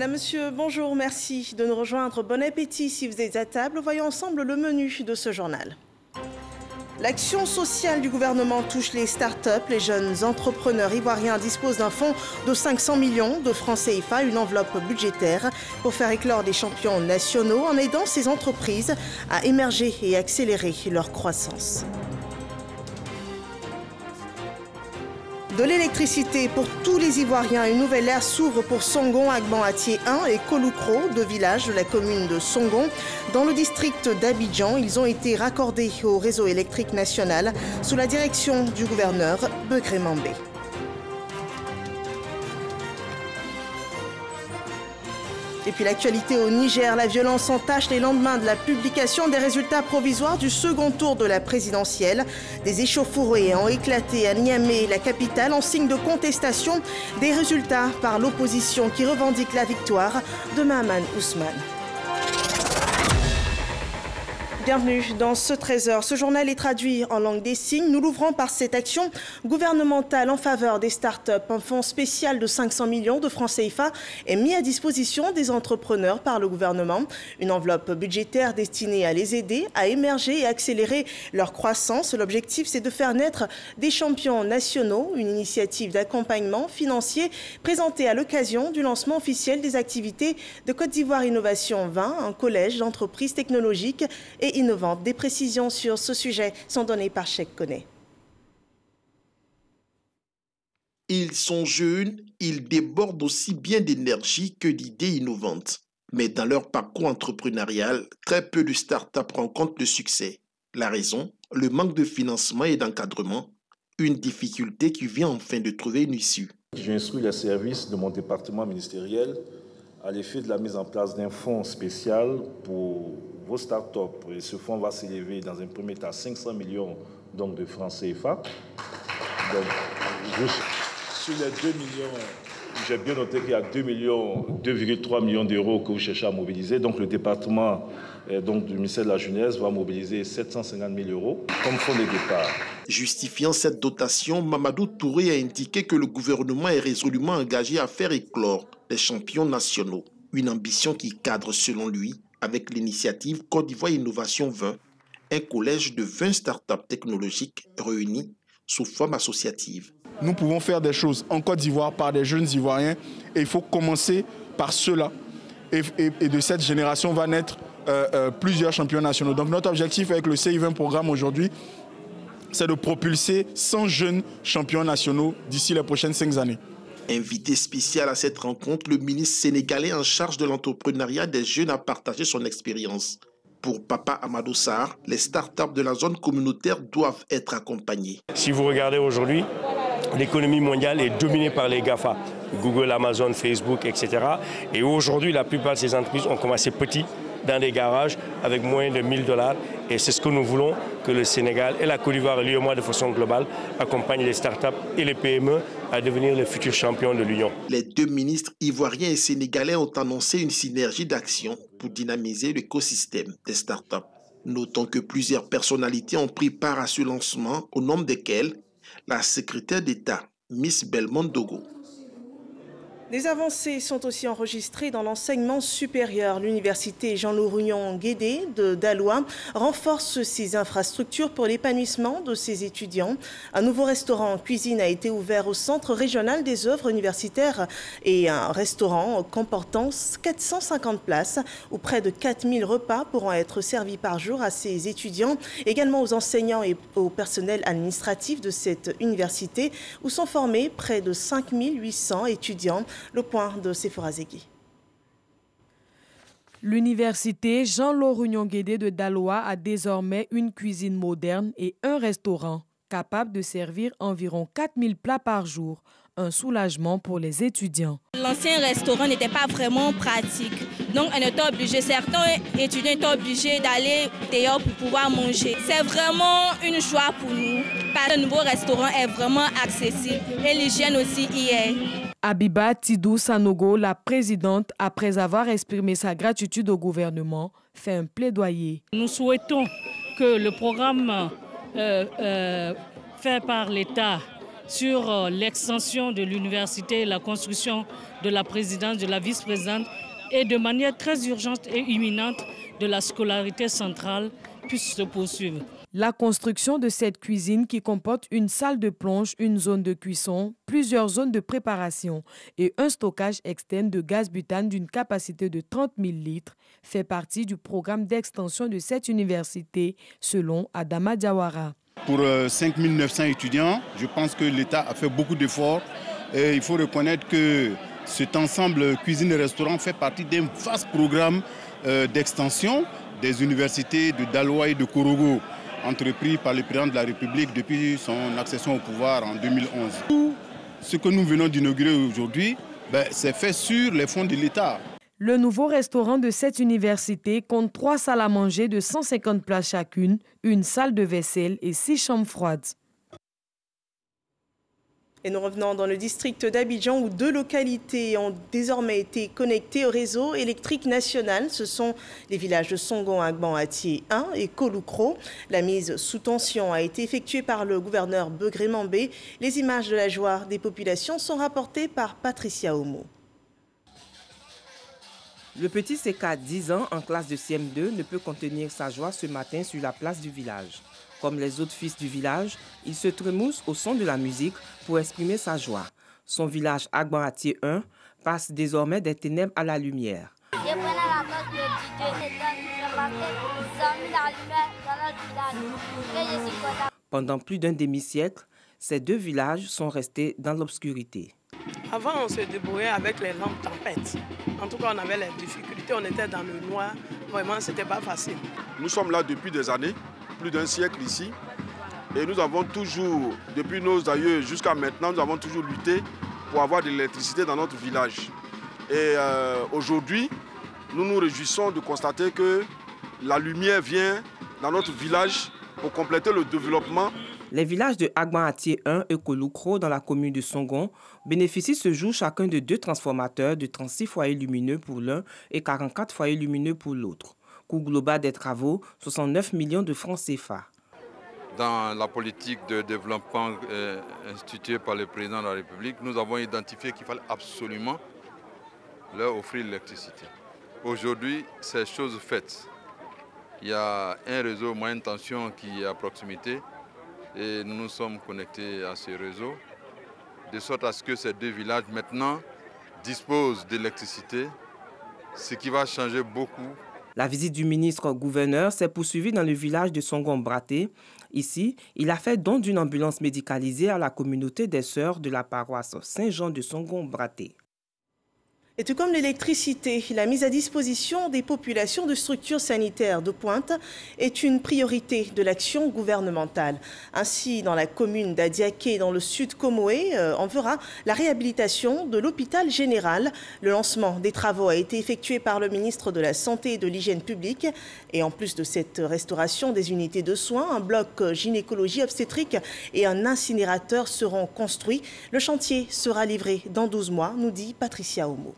Madame, Monsieur, bonjour, merci de nous rejoindre. Bon appétit si vous êtes à table. Voyons ensemble le menu de ce journal. L'action sociale du gouvernement touche les start-up. Les jeunes entrepreneurs ivoiriens disposent d'un fonds de 500 millions de francs CFA, une enveloppe budgétaire pour faire éclore des champions nationaux en aidant ces entreprises à émerger et accélérer leur croissance. De l'électricité pour tous les Ivoiriens. Une nouvelle ère s'ouvre pour Songon, Agban-Atier 1 et Koloukro, deux villages de la commune de Songon. Dans le district d'Abidjan, ils ont été raccordés au réseau électrique national sous la direction du gouverneur Begré Mambé. Et puis l'actualité au Niger, la violence entache les lendemains de la publication des résultats provisoires du second tour de la présidentielle. Des échauffourées ont éclaté à Niamey, la capitale, en signe de contestation des résultats par l'opposition qui revendique la victoire de Mahaman Ousmane. Bienvenue dans ce 13h. Ce journal est traduit en langue des signes. Nous l'ouvrons par cette action gouvernementale en faveur des start-up. Un fonds spécial de 500 millions de francs CFA est mis à disposition des entrepreneurs par le gouvernement. Une enveloppe budgétaire destinée à les aider à émerger et accélérer leur croissance. L'objectif, c'est de faire naître des champions nationaux. Une initiative d'accompagnement financier présentée à l'occasion du lancement officiel des activités de Côte d'Ivoire Innovation 20, un collège d'entreprises technologiques et innovantes. Des précisions sur ce sujet sont données par Cheikh Koné. Ils sont jeunes, ils débordent aussi bien d'énergie que d'idées innovantes. Mais dans leur parcours entrepreneurial, très peu de startups rencontrent le succès. La raison, le manque de financement et d'encadrement, une difficulté qui vient enfin de trouver une issue. J'instruis les services de mon département ministériel à l'effet de la mise en place d'un fonds spécial pour vos startups. Et ce fonds va s'élever dans un premier temps à 500 millions de francs CFA. Donc, sur les 2 millions, j'ai bien noté qu'il y a 2,3 millions d'euros que vous cherchez à mobiliser. Donc le département du ministère de la Jeunesse va mobiliser 750 000 euros comme fonds de départ. Justifiant cette dotation, Mamadou Touré a indiqué que le gouvernement est résolument engagé à faire éclore les champions nationaux. Une ambition qui cadre, selon lui, avec l'initiative Côte d'Ivoire Innovation 20, un collège de 20 startups technologiques réunis sous forme associative. Nous pouvons faire des choses en Côte d'Ivoire par des jeunes Ivoiriens et il faut commencer par ceux-là. Et de cette génération va naître plusieurs champions nationaux. Donc notre objectif avec le CI20 programme aujourd'hui, c'est de propulser 100 jeunes champions nationaux d'ici les prochaines 5 années. Invité spécial à cette rencontre, le ministre sénégalais en charge de l'entrepreneuriat des jeunes a partagé son expérience. Pour Papa Amadou Sarr, les startups de la zone communautaire doivent être accompagnées. Si vous regardez aujourd'hui, l'économie mondiale est dominée par les GAFA, Google, Amazon, Facebook, etc. Et aujourd'hui, la plupart de ces entreprises ont commencé petit, dans des garages, avec moins de 1 000 $. Et c'est ce que nous voulons, que le Sénégal et la Côte d'Ivoire, l'UEMOA de façon globale, accompagnent les startups et les PME à devenir les futurs champions de l'Union. Les deux ministres ivoiriens et sénégalais ont annoncé une synergie d'action pour dynamiser l'écosystème des startups. Notons que plusieurs personnalités ont pris part à ce lancement, au nombre desquelles la secrétaire d'État, Miss Belmont Dogo. Des avancées sont aussi enregistrées dans l'enseignement supérieur. L'université Jean-Laurent Guédé de Daloa renforce ses infrastructures pour l'épanouissement de ses étudiants. Un nouveau restaurant en cuisine a été ouvert au Centre régional des œuvres universitaires et un restaurant comportant 450 places où près de 4000 repas pourront être servis par jour à ses étudiants, également aux enseignants et au personnel administratif de cette université où sont formés près de 5800 étudiants. Le point de Sephora Zegui. L'université Jean-Laurent Guédé de Daloa a désormais une cuisine moderne et un restaurant capable de servir environ 4000 plats par jour. Un soulagement pour les étudiants. L'ancien restaurant n'était pas vraiment pratique. Donc on était obligé, certains étudiants étaient obligés d'aller dehors pour pouvoir manger. C'est vraiment une joie pour nous. Le nouveau restaurant est vraiment accessible et l'hygiène aussi y est. Abiba Tidou Sanogo, la présidente, après avoir exprimé sa gratitude au gouvernement, fait un plaidoyer. Nous souhaitons que le programme fait par l'État sur l'extension de l'université, la construction de la présidence, de la vice-présidente et de manière très urgente et imminente de la scolarité centrale puisse se poursuivre. La construction de cette cuisine qui comporte une salle de plonge, une zone de cuisson, plusieurs zones de préparation et un stockage externe de gaz butane d'une capacité de 30 000 litres fait partie du programme d'extension de cette université, selon Adama Diawara. Pour 5 900 étudiants, je pense que l'État a fait beaucoup d'efforts et il faut reconnaître que cet ensemble cuisine et restaurant fait partie d'un vaste programme d'extension des universités de Daloa et de Korogo, entrepris par le président de la République depuis son accession au pouvoir en 2011. Tout ce que nous venons d'inaugurer aujourd'hui, c'est fait sur les fonds de l'État. Le nouveau restaurant de cette université compte 3 salles à manger de 150 places chacune, une salle de vaisselle et 6 chambres froides. Et nous revenons dans le district d'Abidjan où 2 localités ont désormais été connectées au réseau électrique national. Ce sont les villages de Songon, Agban, Atié 1 et Kouloukro. La mise sous tension a été effectuée par le gouverneur Begré Mambé. Les images de la joie des populations sont rapportées par Patricia Omo. Le petit Seka, 10 ans, en classe de CM2, ne peut contenir sa joie ce matin sur la place du village. Comme les autres fils du village, il se trémousse au son de la musique pour exprimer sa joie. Son village Agban Atié 1 passe désormais des ténèbres à la lumière. Pendant plus d'un demi-siècle, ces 2 villages sont restés dans l'obscurité. Avant, on se débrouillait avec les lampes tempêtes. En tout cas, on avait les difficultés, on était dans le noir. Vraiment, ce n'était pas facile. Nous sommes là depuis des années, plus d'un siècle ici. Et nous avons toujours, depuis nos aïeux jusqu'à maintenant, nous avons toujours lutté pour avoir de l'électricité dans notre village. Et aujourd'hui, nous nous réjouissons de constater que la lumière vient dans notre village pour compléter le développement. Les villages de Agban Atié 1 et Kouloukro dans la commune de Songon bénéficient ce jour chacun de 2 transformateurs de 36 foyers lumineux pour l'un et 44 foyers lumineux pour l'autre. Coût global des travaux, 69 millions de francs CFA. Dans la politique de développement instituée par le président de la République, nous avons identifié qu'il fallait absolument leur offrir l'électricité. Aujourd'hui, c'est chose faite. Il y a un réseau moyenne tension qui est à proximité et nous nous sommes connectés à ce réseau, de sorte à ce que ces 2 villages maintenant disposent d'électricité, ce qui va changer beaucoup. La visite du ministre-gouverneur s'est poursuivie dans le village de Songon-Braté. Ici, il a fait don d'une ambulance médicalisée à la communauté des sœurs de la paroisse Saint-Jean de Songon-Braté. Et tout comme l'électricité, la mise à disposition des populations de structures sanitaires de pointe est une priorité de l'action gouvernementale. Ainsi, dans la commune d'Adiaké, dans le sud Comoé, on verra la réhabilitation de l'hôpital général. Le lancement des travaux a été effectué par le ministre de la Santé et de l'Hygiène publique. Et en plus de cette restauration des unités de soins, un bloc gynécologie obstétrique et un incinérateur seront construits. Le chantier sera livré dans 12 mois, nous dit Patricia Omo.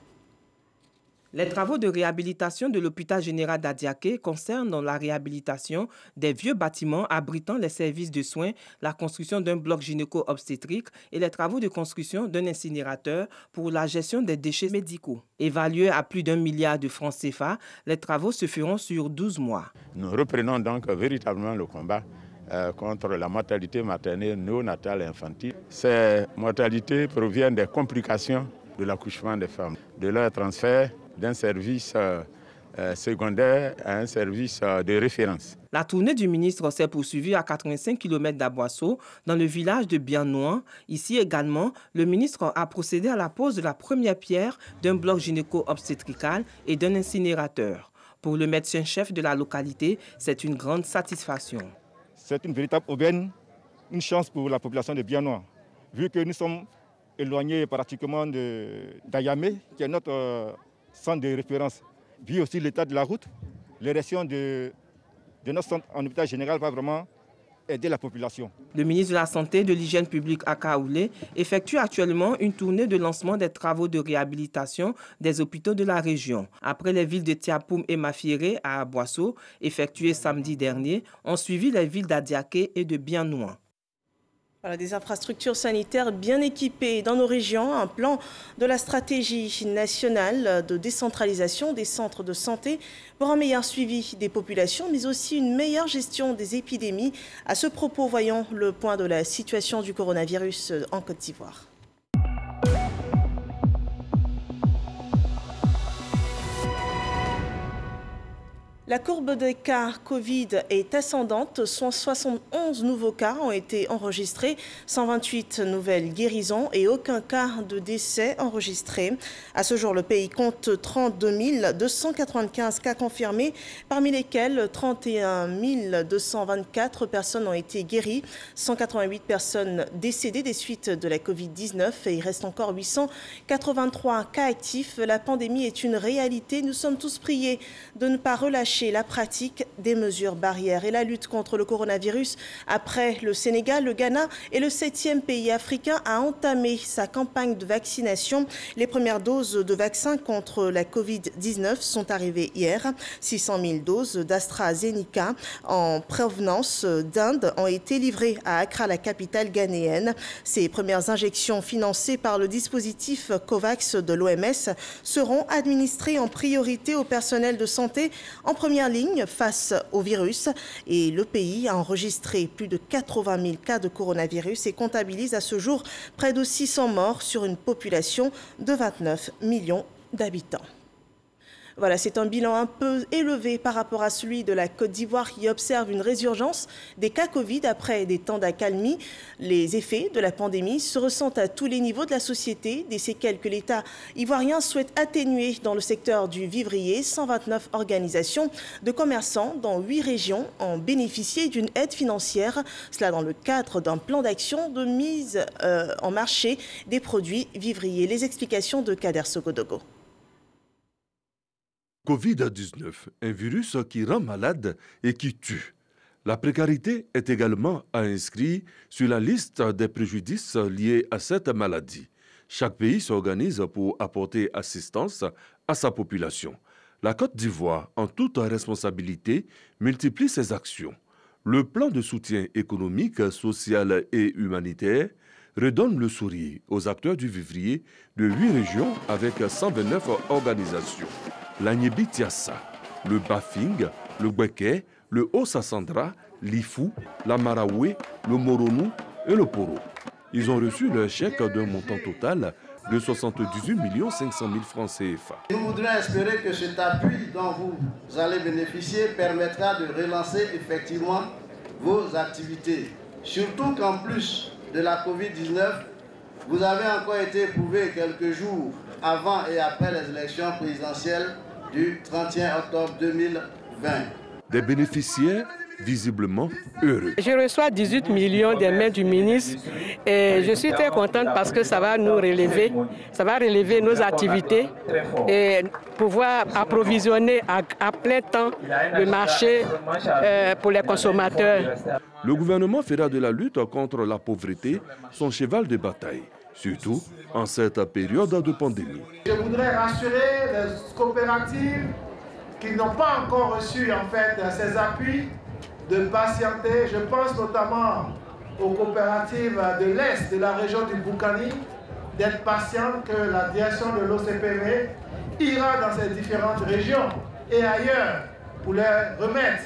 Les travaux de réhabilitation de l'hôpital général d'Adiaké concernent la réhabilitation des vieux bâtiments abritant les services de soins, la construction d'un bloc gynéco-obstétrique et les travaux de construction d'un incinérateur pour la gestion des déchets médicaux. Évalués à plus d'1 milliard de francs CFA, les travaux se feront sur 12 mois. Nous reprenons donc véritablement le combat contre la mortalité maternelle, néonatale et infantile. Ces mortalités proviennent des complications de l'accouchement des femmes, de leur transfert d'un service secondaire à un service de référence. La tournée du ministre s'est poursuivie à 85 km d'Aboisseau, dans le village de Biennois. Ici également, le ministre a procédé à la pose de la première pierre d'un bloc gynéco-obstétrical et d'un incinérateur. Pour le médecin-chef de la localité, c'est une grande satisfaction. C'est une véritable aubaine, une chance pour la population de Biennois, vu que nous sommes éloignés pratiquement d'Ayamé, qui est notre centre de référence. Vu aussi l'état de la route, l'érection de notre centre en hôpital général va vraiment aider la population. Le ministre de la Santé et de l'Hygiène publique à Kaoulé effectue actuellement une tournée de lancement des travaux de réhabilitation des hôpitaux de la région. Après les villes de Tiapoum et Mafieré à Aboisseau, effectuées samedi dernier, ont suivi les villes d'Adiaké et de Biennois. Voilà, des infrastructures sanitaires bien équipées dans nos régions, un plan de la stratégie nationale de décentralisation des centres de santé pour un meilleur suivi des populations, mais aussi une meilleure gestion des épidémies. À ce propos, voyons le point de la situation du coronavirus en Côte d'Ivoire. La courbe des cas Covid est ascendante. 71 nouveaux cas ont été enregistrés, 128 nouvelles guérisons et aucun cas de décès enregistré. À ce jour, le pays compte 32 295 cas confirmés, parmi lesquels 31 224 personnes ont été guéries, 188 personnes décédées des suites de la Covid-19 et il reste encore 883 cas actifs. La pandémie est une réalité. Nous sommes tous priés de ne pas relâcher la pratique des mesures barrières et la lutte contre le coronavirus. Après le Sénégal, le Ghana est le 7e pays africain à entamer sa campagne de vaccination. Les premières doses de vaccins contre la Covid-19 sont arrivées hier. 600 000 doses d'AstraZeneca en provenance d'Inde ont été livrées à Accra, la capitale ghanéenne. Ces premières injections financées par le dispositif COVAX de l'OMS seront administrées en priorité au personnel de santé en première ligne face au virus. Et le pays a enregistré plus de 80 000 cas de coronavirus et comptabilise à ce jour près de 600 morts sur une population de 29 millions d'habitants. Voilà, c'est un bilan un peu élevé par rapport à celui de la Côte d'Ivoire qui observe une résurgence des cas Covid après des temps d'accalmie. Les effets de la pandémie se ressentent à tous les niveaux de la société. Des séquelles que l'État ivoirien souhaite atténuer dans le secteur du vivrier. 129 organisations de commerçants dans 8 régions ont bénéficié d'une aide financière. Cela dans le cadre d'un plan d'action de mise en marché des produits vivriers. Les explications de Kader Sogodogo. Covid-19, un virus qui rend malade et qui tue. La précarité est également inscrite sur la liste des préjudices liés à cette maladie. Chaque pays s'organise pour apporter assistance à sa population. La Côte d'Ivoire, en toute responsabilité, multiplie ses actions. Le plan de soutien économique, social et humanitaire redonne le sourire aux acteurs du vivrier de 8 régions avec 129 organisations. L'Agnébi Tiassa, le Bafing, le Gweke, le Haut-Sassandra, l'Ifou, la Maraoué, le Moronou et le Poro. Ils ont reçu leur chèque d'un montant total de 78 500 000 francs CFA. Nous voudrions espérer que cet appui dont vous allez bénéficier permettra de relancer effectivement vos activités. Surtout qu'en plus de la Covid-19, vous avez encore été éprouvé quelques jours avant et après les élections présidentielles du 31 octobre 2020. Des bénéficiaires visiblement heureux. Je reçois 18 millions des mains du ministre et je suis très contente parce que ça va nous relever, ça va relever nos activités et pouvoir approvisionner à plein temps le marché pour les consommateurs. Le gouvernement fera de la lutte contre la pauvreté son cheval de bataille, surtout en cette période de pandémie. Je voudrais rassurer les coopératives qui n'ont pas encore reçu en fait ces appuis de patienter. Je pense notamment aux coopératives de l'Est de la région du Boukani, d'être patientes que la direction de l'OCPV ira dans ces différentes régions et ailleurs pour leur remettre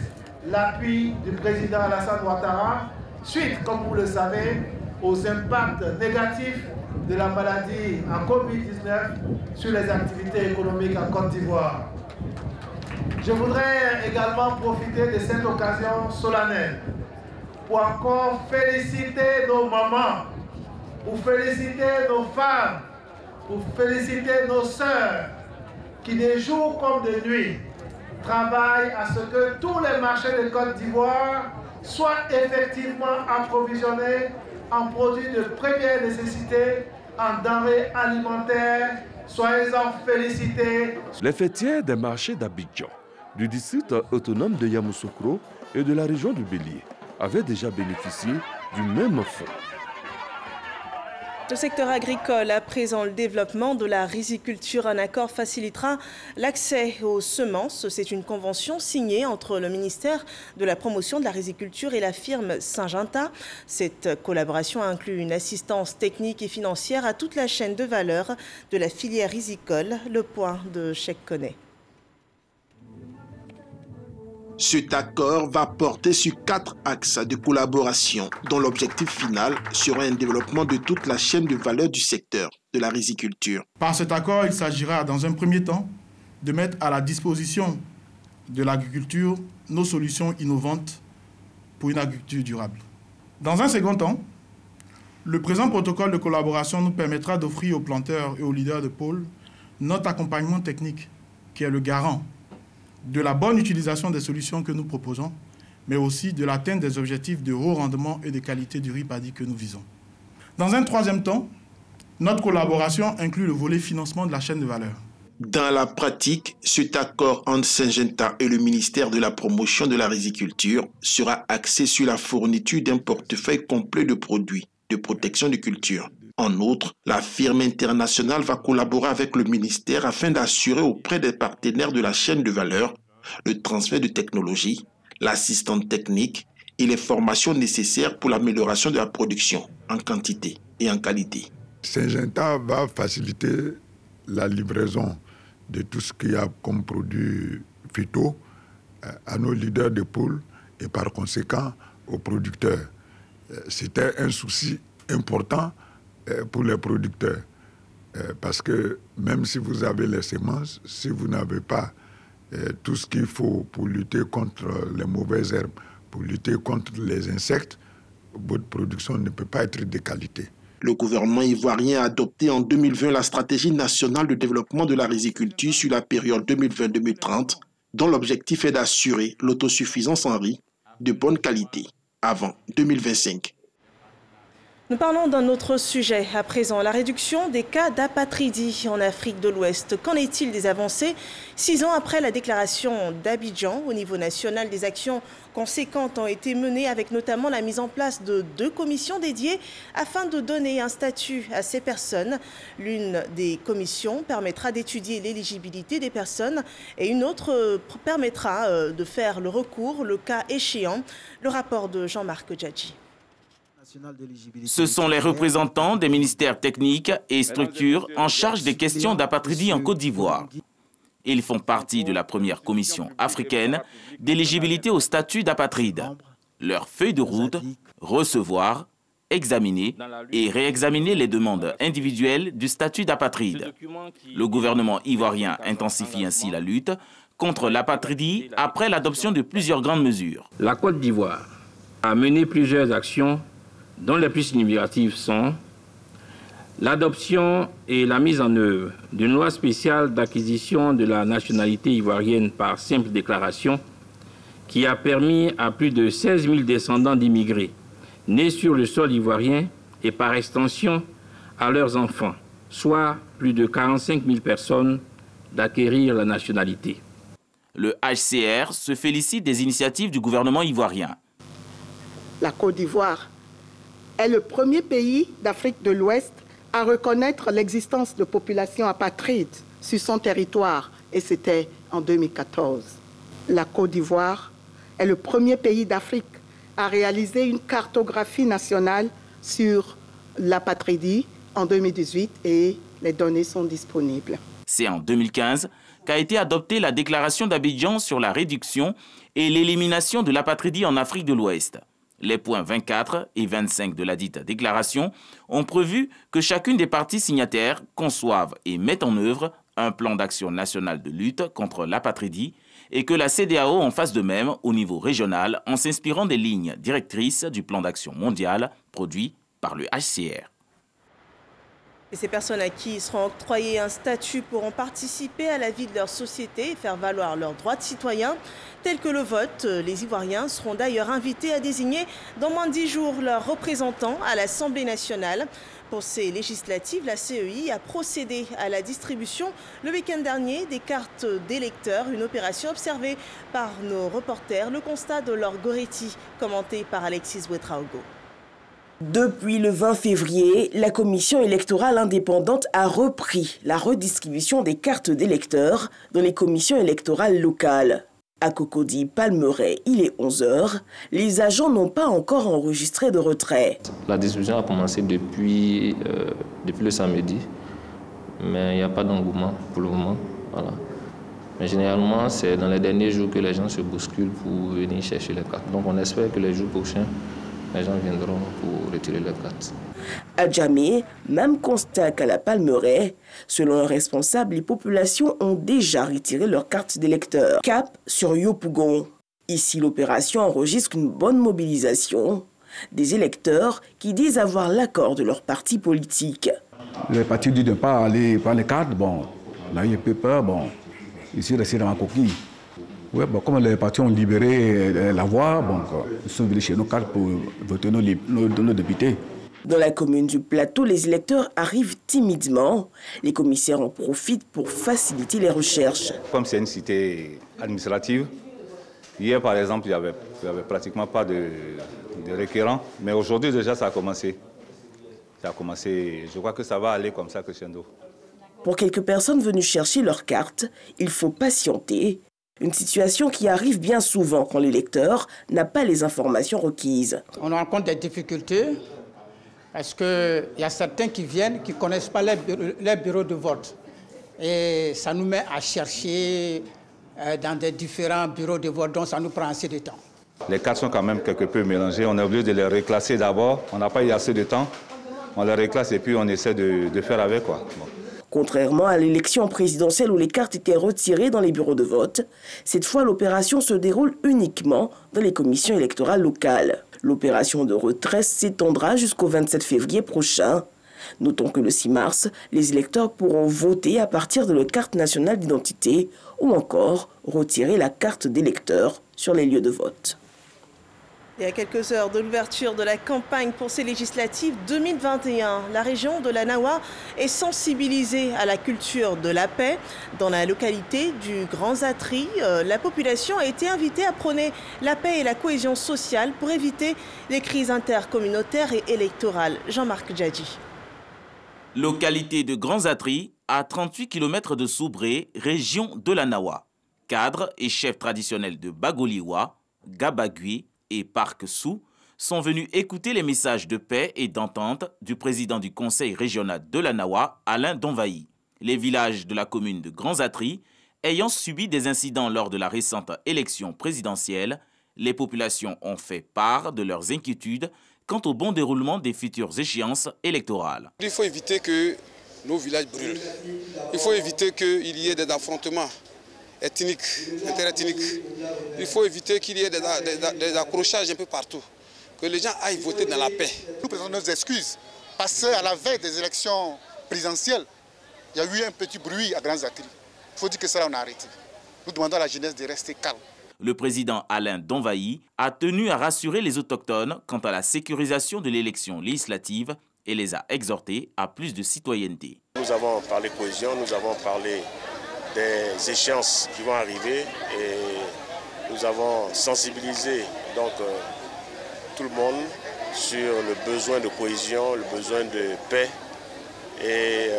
l'appui du président Alassane Ouattara suite, comme vous le savez, aux impacts négatifs de la maladie en Covid-19 sur les activités économiques en Côte d'Ivoire. Je voudrais également profiter de cette occasion solennelle pour encore féliciter nos mamans, pour féliciter nos femmes, pour féliciter nos sœurs qui de jour comme de nuit travaillent à ce que tous les marchés de Côte d'Ivoire soient effectivement approvisionnés en produits de première nécessité, en denrées alimentaires. Soyez-en félicités. Les fêtières des marchés d'Abidjan, du district autonome de Yamoussoukro et de la région du Bélier avaient déjà bénéficié du même fonds. Le secteur agricole, à présent, le développement de la riziculture, un accord facilitera l'accès aux semences. C'est une convention signée entre le ministère de la promotion de la riziculture et la firme Syngenta. Cette collaboration inclut une assistance technique et financière à toute la chaîne de valeur de la filière rizicole. Le point de Cheikh Koné. Cet accord va porter sur 4 axes de collaboration dont l'objectif final sera un développement de toute la chaîne de valeur du secteur de la riziculture. Par cet accord, il s'agira dans un premier temps de mettre à la disposition de l'agriculture nos solutions innovantes pour une agriculture durable. Dans un second temps, le présent protocole de collaboration nous permettra d'offrir aux planteurs et aux leaders de pôle notre accompagnement technique qui est le garant de la bonne utilisation des solutions que nous proposons, mais aussi de l'atteinte des objectifs de haut rendement et de qualité du riz paddy que nous visons. Dans un troisième temps, notre collaboration inclut le volet financement de la chaîne de valeur. Dans la pratique, cet accord entre Syngenta et le ministère de la promotion de la riziculture sera axé sur la fourniture d'un portefeuille complet de produits de protection de culture. En outre, la firme internationale va collaborer avec le ministère afin d'assurer auprès des partenaires de la chaîne de valeur le transfert de technologie, l'assistance technique et les formations nécessaires pour l'amélioration de la production en quantité et en qualité. Syngenta va faciliter la livraison de tout ce qu'il y a comme produit phyto à nos leaders de pôle et par conséquent aux producteurs. C'était un souci important pour les producteurs. Parce que même si vous avez les semences, si vous n'avez pas tout ce qu'il faut pour lutter contre les mauvaises herbes, pour lutter contre les insectes, votre production ne peut pas être de qualité. Le gouvernement ivoirien a adopté en 2020 la stratégie nationale de développement de la riziculture sur la période 2020-2030, dont l'objectif est d'assurer l'autosuffisance en riz de bonne qualité avant 2025. Nous parlons d'un autre sujet à présent, la réduction des cas d'apatridie en Afrique de l'Ouest. Qu'en est-il des avancées 6 ans après la déclaration d'Abidjan? Au niveau national, des actions conséquentes ont été menées avec notamment la mise en place de 2 commissions dédiées afin de donner un statut à ces personnes. L'une des commissions permettra d'étudier l'éligibilité des personnes et une autre permettra de faire le recours, le cas échéant. Le rapport de Jean-Marc Djadji. Ce sont les représentants des ministères techniques et structures en charge des questions d'apatridie en Côte d'Ivoire. Ils font partie de la première commission africaine d'éligibilité au statut d'apatride. Leur feuille de route, recevoir, examiner et réexaminer les demandes individuelles du statut d'apatride. Le gouvernement ivoirien intensifie ainsi la lutte contre l'apatridie après l'adoption de plusieurs grandes mesures. La Côte d'Ivoire a mené plusieurs actions dont les plus significatives sont l'adoption et la mise en œuvre d'une loi spéciale d'acquisition de la nationalité ivoirienne par simple déclaration qui a permis à plus de 16 000 descendants d'immigrés nés sur le sol ivoirien et par extension à leurs enfants, soit plus de 45 000 personnes, d'acquérir la nationalité. Le HCR se félicite des initiatives du gouvernement ivoirien. La Côte d'Ivoire est le premier pays d'Afrique de l'Ouest à reconnaître l'existence de populations apatrides sur son territoire, et c'était en 2014. La Côte d'Ivoire est le premier pays d'Afrique à réaliser une cartographie nationale sur l'apatridie en 2018 et les données sont disponibles. C'est en 2015 qu'a été adoptée la déclaration d'Abidjan sur la réduction et l'élimination de l'apatridie en Afrique de l'Ouest. Les points 24 et 25 de la dite déclaration ont prévu que chacune des parties signataires conçoive et mette en œuvre un plan d'action national de lutte contre l'apatridie et que la CEDEAO en fasse de même au niveau régional en s'inspirant des lignes directrices du plan d'action mondial produit par le HCR. Et ces personnes à qui seront octroyés un statut pourront participer à la vie de leur société et faire valoir leurs droits de citoyens, tels que le vote. Les Ivoiriens seront d'ailleurs invités à désigner dans moins de 10 jours leurs représentants à l'Assemblée nationale. Pour ces législatives, la CEI a procédé à la distribution le week-end dernier des cartes d'électeurs, une opération observée par nos reporters. Le constat de Laure Goretti, commenté par Alexis Ouetraogo. Depuis le 20 février, la commission électorale indépendante a repris la redistribution des cartes d'électeurs dans les commissions électorales locales. À Cocody, Palmeraie, il est 11h. Les agents n'ont pas encore enregistré de retrait. La distribution a commencé depuis le samedi, mais il n'y a pas d'engouement pour le moment. Voilà. Mais généralement, c'est dans les derniers jours que les gens se bousculent pour venir chercher les cartes. Donc on espère que les jours prochains, les gens viendront pour retirer leurs cartes. À Djamé, même constat qu'à la Palmeraie. Selon un responsable, les populations ont déjà retiré leurs cartes d'électeurs. Cap sur Yopougon. Ici, l'opération enregistre une bonne mobilisation des électeurs qui disent avoir l'accord de leur parti politique. Les partis disent de ne pas aller prendre les cartes. Bon, on a eu un peu peur. Bon, ici, rester dans la coquille. Ouais, bon, comme les partis ont libéré la voie, bon, ils sont venus chez nos cartes pour voter nos députés. Dans la commune du Plateau, les électeurs arrivent timidement. Les commissaires en profitent pour faciliter les recherches. Comme c'est une cité administrative, hier par exemple, il n'y avait pratiquement pas de requérants. Mais aujourd'hui déjà, ça a commencé. Je crois que ça va aller comme ça crescendo. Pour quelques personnes venues chercher leurs cartes, il faut patienter. Une situation qui arrive bien souvent quand l'électeur n'a pas les informations requises. On rencontre des difficultés parce qu'il y a certains qui viennent qui ne connaissent pas les bureaux de vote. Et ça nous met à chercher dans des différents bureaux de vote, donc ça nous prend assez de temps. Les cartes sont quand même quelque peu mélangées. On est obligé de les reclasser d'abord. On n'a pas eu assez de temps. On les reclasse et puis on essaie de faire avec, quoi. Bon. Contrairement à l'élection présidentielle où les cartes étaient retirées dans les bureaux de vote, cette fois l'opération se déroule uniquement dans les commissions électorales locales. L'opération de retrait s'étendra jusqu'au 27 février prochain. Notons que le 6 mars, les électeurs pourront voter à partir de leur carte nationale d'identité ou encore retirer la carte d'électeur sur les lieux de vote. Et à quelques heures de l'ouverture de la campagne pour ces législatives 2021, la région de la Nawa est sensibilisée à la culture de la paix. Dans la localité du Grand Zatri, la population a été invitée à prôner la paix et la cohésion sociale pour éviter les crises intercommunautaires et électorales. Jean-Marc Djadji. Localité de Grand Zatri, à 38 km de Soubré, région de la Nawa. Cadres et chefs traditionnels de Bagoliwa, Gabagui et Parc Sou sont venus écouter les messages de paix et d'entente du président du conseil régional de la Nawa, Alain Donvaï. Les villages de la commune de Grand Zatri ayant subi des incidents lors de la récente élection présidentielle, les populations ont fait part de leurs inquiétudes quant au bon déroulement des futures échéances électorales. Il faut éviter que nos villages brûlent. Il faut éviter qu'il y ait des affrontements ethniques, interethniques. Il faut éviter qu'il y ait des accrochages un peu partout. Que les gens aillent voter dans la paix. Nous présentons nos excuses parce qu'à la veille des élections présidentielles, il y a eu un petit bruit à Grand Zatri. Il faut dire que ça, on a arrêté. Nous demandons à la jeunesse de rester calme. Le président Alain Donvaï a tenu à rassurer les autochtones quant à la sécurisation de l'élection législative et les a exhortés à plus de citoyenneté. Nous avons parlé cohésion, nous avons parlé des échéances qui vont arriver et nous avons sensibilisé donc tout le monde sur le besoin de cohésion, le besoin de paix et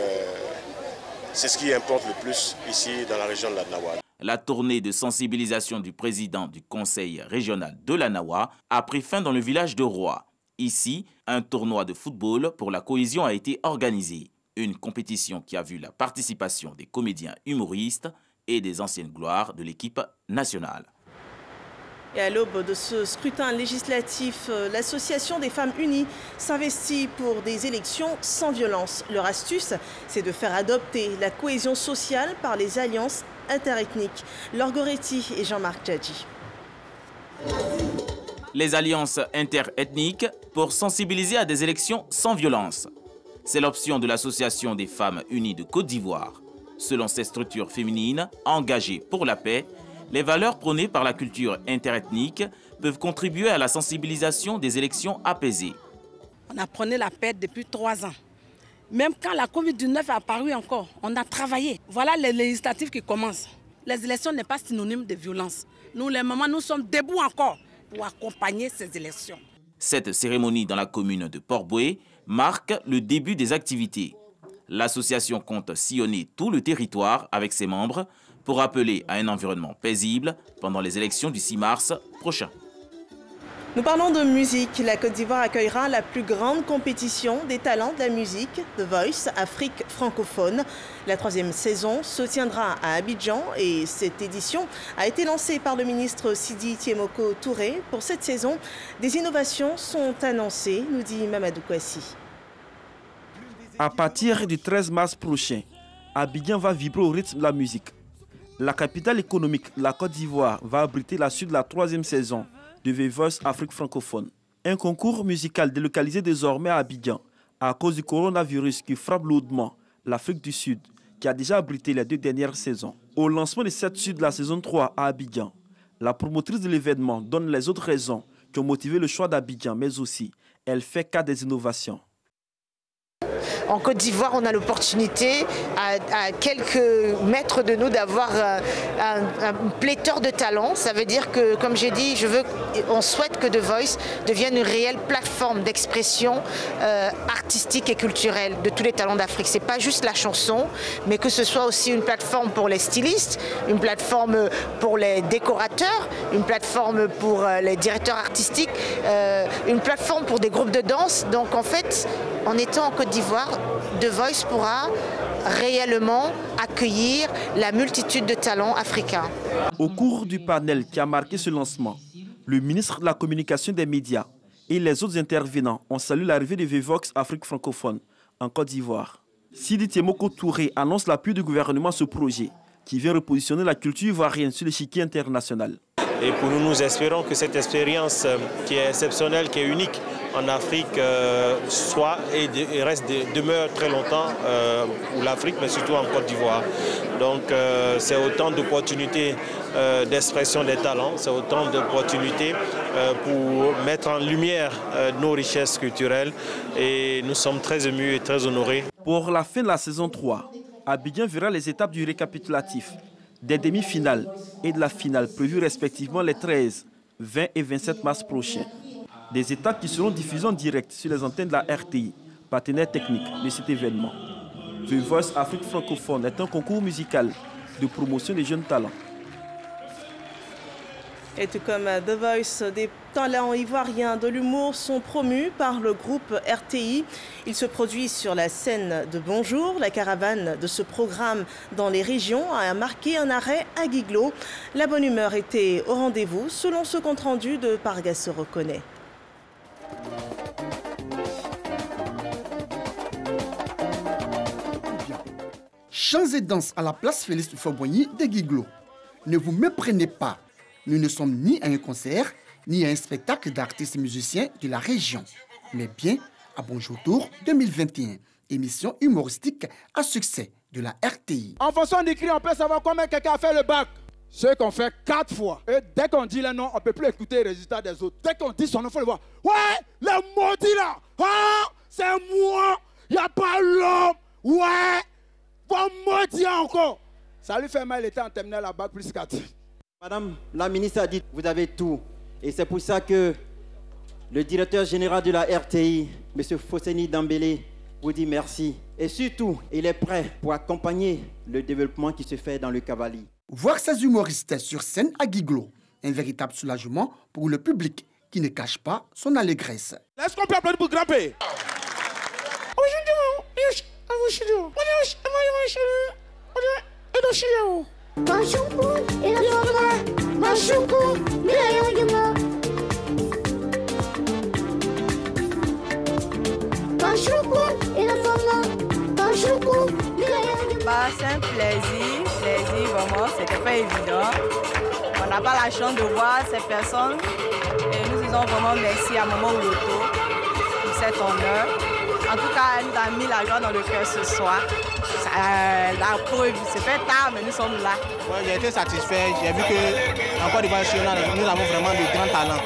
c'est ce qui importe le plus ici dans la région de la Nawa. La tournée de sensibilisation du président du conseil régional de la Nawa a pris fin dans le village de Roy. Ici, un tournoi de football pour la cohésion a été organisé. Une compétition qui a vu la participation des comédiens humoristes et des anciennes gloires de l'équipe nationale. Et à l'aube de ce scrutin législatif, l'Association des femmes unies s'investit pour des élections sans violence. Leur astuce, c'est de faire adopter la cohésion sociale par les alliances interethniques. Laure Goretti et Jean-Marc Djadji. Les alliances interethniques pour sensibiliser à des élections sans violence. C'est l'option de l'Association des femmes unies de Côte d'Ivoire. Selon ces structures féminines engagées pour la paix, les valeurs prônées par la culture interethnique peuvent contribuer à la sensibilisation des élections apaisées. On a prôné la paix depuis 3 ans. Même quand la Covid-19 est apparue encore, on a travaillé. Voilà les législatives qui commencent. Les élections n'est pas synonyme de violence. Nous, les mamans, nous sommes debout encore pour accompagner ces élections. Cette cérémonie dans la commune de Port-Boué marque le début des activités. L'association compte sillonner tout le territoire avec ses membres pour appeler à un environnement paisible pendant les élections du 6 mars prochain. Nous parlons de musique. La Côte d'Ivoire accueillera la plus grande compétition des talents de la musique, The Voice Afrique francophone. La 3e saison se tiendra à Abidjan et cette édition a été lancée par le ministre Sidi Tiemoko Touré. Pour cette saison, des innovations sont annoncées, nous dit Mamadou Kouassi. À partir du 13 mars prochain, Abidjan va vibrer au rythme de la musique. La capitale économique, la Côte d'Ivoire, va abriter la suite de la 3e saison de The Voice Afrique francophone. Un concours musical délocalisé désormais à Abidjan à cause du coronavirus qui frappe lourdement l'Afrique du Sud, qui a déjà abrité les 2 dernières saisons. Au lancement de cette suite de la saison 3 à Abidjan, la promotrice de l'événement donne les autres raisons qui ont motivé le choix d'Abidjan, mais aussi elle fait cas des innovations. En Côte d'Ivoire, on a l'opportunité, à quelques mètres de nous, d'avoir un pléthore de talents. Ça veut dire que, comme j'ai dit, on souhaite que The Voice devienne une réelle plateforme d'expression artistique et culturelle de tous les talents d'Afrique. Ce n'est pas juste la chanson, mais que ce soit aussi une plateforme pour les stylistes, une plateforme pour les décorateurs, une plateforme pour les directeurs artistiques, une plateforme pour des groupes de danse. Donc en fait, en étant en Côte d'Ivoire, The Voice pourra réellement accueillir la multitude de talents africains. Au cours du panel qui a marqué ce lancement, le ministre de la Communication des médias et les autres intervenants ont salué l'arrivée de The Voice Afrique francophone en Côte d'Ivoire. Sidi Tiemoko Touré annonce l'appui du gouvernement à ce projet qui vient repositionner la culture ivoirienne sur l'échiquier international. Et pour nous, nous espérons que cette expérience qui est exceptionnelle, qui est unique en Afrique, soit et demeure très longtemps pour l'Afrique, mais surtout en Côte d'Ivoire. Donc c'est autant d'opportunités d'expression des talents, c'est autant d'opportunités pour mettre en lumière nos richesses culturelles. Et nous sommes très émus et très honorés. Pour la fin de la saison 3, Abidjan verra les étapes du récapitulatif, des demi-finales et de la finale prévues respectivement les 13, 20 et 27 mars prochains. Des étapes qui seront diffusées en direct sur les antennes de la RTI, partenaire technique de cet événement. The Voice Afrique francophone est un concours musical de promotion des jeunes talents. Et tout comme The Voice, des talents ivoiriens de l'humour sont promus par le groupe RTI. Ils se produisent sur la scène de Bonjour. La caravane de ce programme dans les régions a marqué un arrêt à Guiglo. La bonne humeur était au rendez-vous, selon ce compte-rendu de Pargas Reconnaît. Chants et danse à la place Félix Houphouët-Boigny de Guiglo. Ne vous méprenez pas. Nous ne sommes ni à un concert, ni à un spectacle d'artistes musiciens de la région, mais bien à Bonjour Tour 2021, émission humoristique à succès de la RTI. En fonction du cri, on peut savoir combien quelqu'un a fait le bac. Ce qu'on fait 4 fois. Et dès qu'on dit le nom, on ne peut plus écouter les résultats des autres. Dès qu'on dit son nom, il faut le voir. Ouais, le maudit là, ah, c'est moi, il n'y a pas l'homme. Ouais, bon maudit encore. Ça lui fait mal, il était en terminale à bac plus 4. Madame la ministre a dit, vous avez tout. Et c'est pour ça que le directeur général de la RTI, M. Fosseni Dambélé, vous dit merci. Et surtout, il est prêt pour accompagner le développement qui se fait dans le Cavalier. Voir ces humoristes sur scène à Guiglo, un véritable soulagement pour le public qui ne cache pas son allégresse. Est-ce qu'on peut applaudir pour grimper? C'est un plaisir vraiment, c'était pas évident. On n'a pas la chance de voir ces personnes et nous disons vraiment merci à Maman Ouloto pour cet honneur. En tout cas, elle nous a mis la joie dans le cœur ce soir. La preuve, c'est fait tard, mais nous sommes là. Ouais, j'ai été satisfait. J'ai vu qu'en Côte d'Ivoire, nous avons vraiment de grands talents.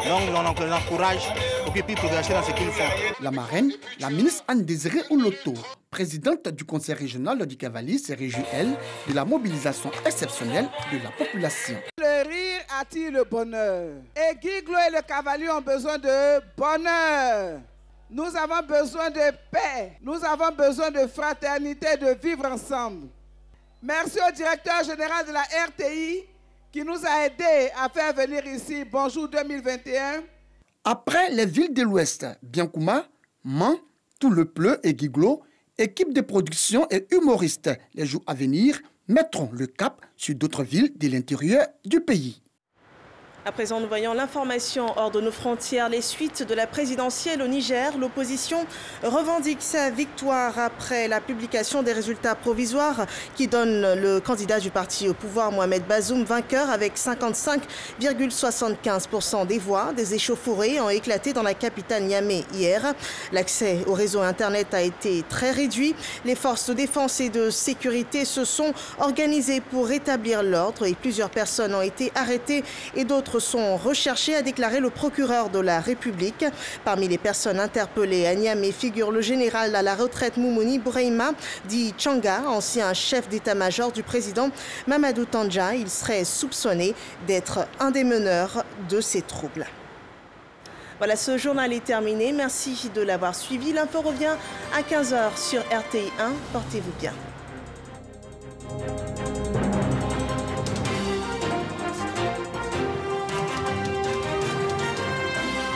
Donc, on encourage pour qu'ils puissent progresser dans ce qu'ils font. La marraine, la ministre Anne-Désirée Ouloto, présidente du conseil régional du Cavalier, se réjouit, elle, de la mobilisation exceptionnelle de la population. Le rire attire le bonheur. Et Guiglo et le cavalier ont besoin de bonheur. Nous avons besoin de paix. Nous avons besoin de fraternité, de vivre ensemble. Merci au directeur général de la RTI qui nous a aidés à faire venir ici Bonjour 2021. Après les villes de l'Ouest, Biancouma, Mans, Toulepleu et Guiglo, équipe de production et humoristes les jours à venir mettront le cap sur d'autres villes de l'intérieur du pays. À présent, nous voyons l'information hors de nos frontières. Les suites de la présidentielle au Niger, l'opposition revendique sa victoire après la publication des résultats provisoires qui donnent le candidat du parti au pouvoir, Mohamed Bazoum, vainqueur avec 55,75% des voix. Des échauffourées ont éclaté dans la capitale Niamey hier. L'accès au réseau Internet a été très réduit. Les forces de défense et de sécurité se sont organisées pour rétablir l'ordre et plusieurs personnes ont été arrêtées et d'autres sont recherchés, a déclaré le procureur de la République. Parmi les personnes interpellées à Niamey figure le général à la retraite Moumouni Bouraima, dit Changa, ancien chef d'état-major du président Mamadou Tandja. Il serait soupçonné d'être un des meneurs de ces troubles. Voilà, ce journal est terminé. Merci de l'avoir suivi. L'info revient à 15h sur RTI 1. Portez-vous bien.